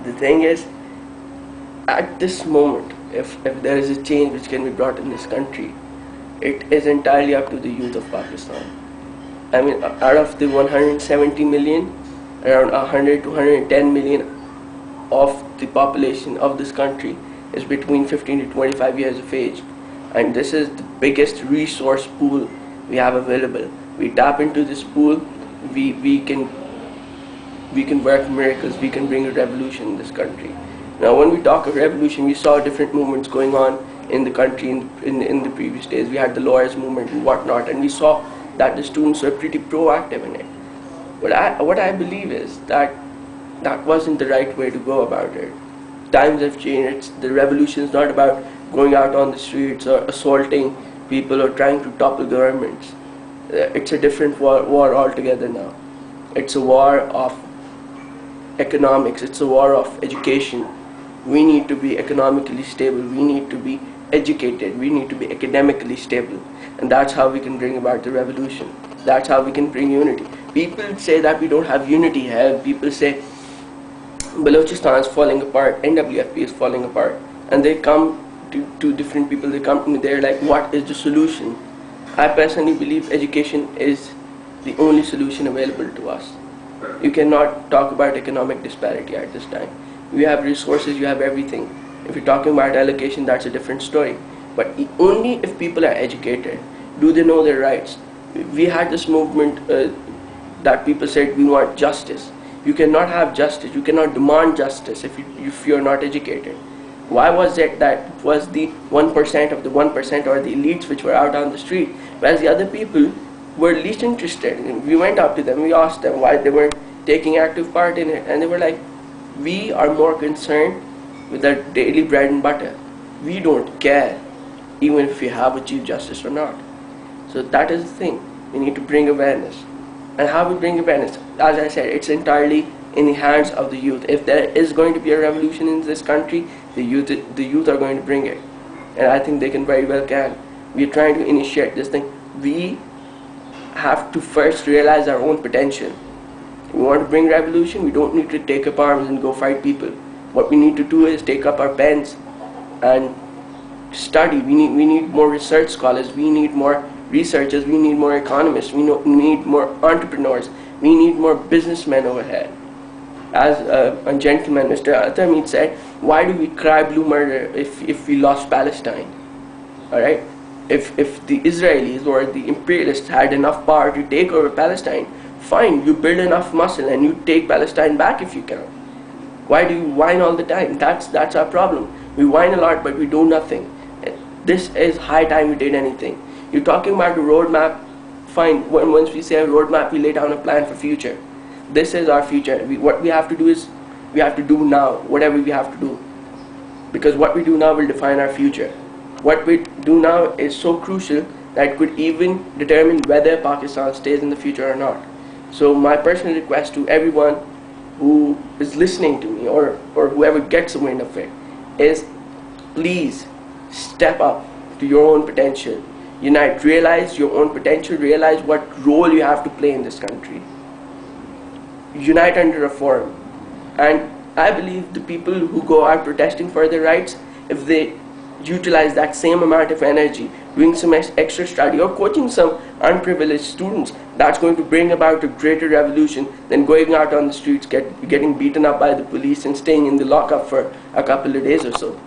The thing is, at this moment, if there is a change which can be brought in this country, it is entirely up to the youth of Pakistan. I mean, out of the 170 million, around 100 to 110 million of the population of this country is between 15 to 25 years of age. And this is the biggest resource pool we have available. We tap into this pool, we can work miracles, we can bring a revolution in this country. Now when we talk of revolution, we saw different movements going on in the country in the previous days. We had the lawyers movement and whatnot, and we saw that the students were pretty proactive in it. But what I believe is that that wasn't the right way to go about it. Times have changed. The revolution is not about going out on the streets or assaulting people or trying to topple governments. It's a different war altogether now. It's a war of economics. It's a war of education. We need to be economically stable. We need to be educated. We need to be academically stable. And that's how we can bring about the revolution. That's how we can bring unity. People say that we don't have unity here. People say Balochistan is falling apart, NWFP is falling apart. And they come to different people, they come to me, they're like, what is the solution? I personally believe education is the only solution available to us. You cannot talk about economic disparity at this time. You have resources, you have everything. If you're talking about allocation, that's a different story. But only if people are educated, do they know their rights. We had this movement that people said we want justice. You cannot have justice, you cannot demand justice if you're not educated. Why was it that it was the 1% of the 1% or the elites which were out on the street, whereas the other people were least interested? And we went up to them, we asked them why they weren't taking active part in it, and they were like, we are more concerned with our daily bread and butter. We don't care even if we have a chief justice or not. So that is the thing, we need to bring awareness. And how we bring awareness? As I said, it's entirely in the hands of the youth. If there is going to be a revolution in this country, the youth are going to bring it. And I think they can very well can. We are trying to initiate this thing. We have to first realize our own potential. If we want to bring revolution, we don't need to take up arms and go fight people. What we need to do is take up our pens and study. We need more research scholars. We need more researchers. We need more economists. We need more entrepreneurs. We need more businessmen over here. As a gentleman, Mr. Athamid said, why do we cry blue murder if we lost Palestine? Alright? If the Israelis or the imperialists had enough power to take over Palestine, fine, you build enough muscle and you take Palestine back if you can. Why do you whine all the time? That's our problem. We whine a lot but we do nothing. This is high time we did anything. You're talking about a roadmap, fine, once we say a roadmap, we lay down a plan for future. This is our future. What we have to do is, we have to do now, whatever we have to do. Because what we do now will define our future. What we do now is so crucial that it could even determine whether Pakistan stays in the future or not. So my personal request to everyone who is listening to me or whoever gets a wind of it is, please step up to your own potential. Unite, realize your own potential, realize what role you have to play in this country. Unite under reform. And I believe the people who go out protesting for their rights, if they utilize that same amount of energy, doing some extra study or coaching some unprivileged students, that's going to bring about a greater revolution than going out on the streets, getting beaten up by the police and staying in the lockup for a couple of days or so.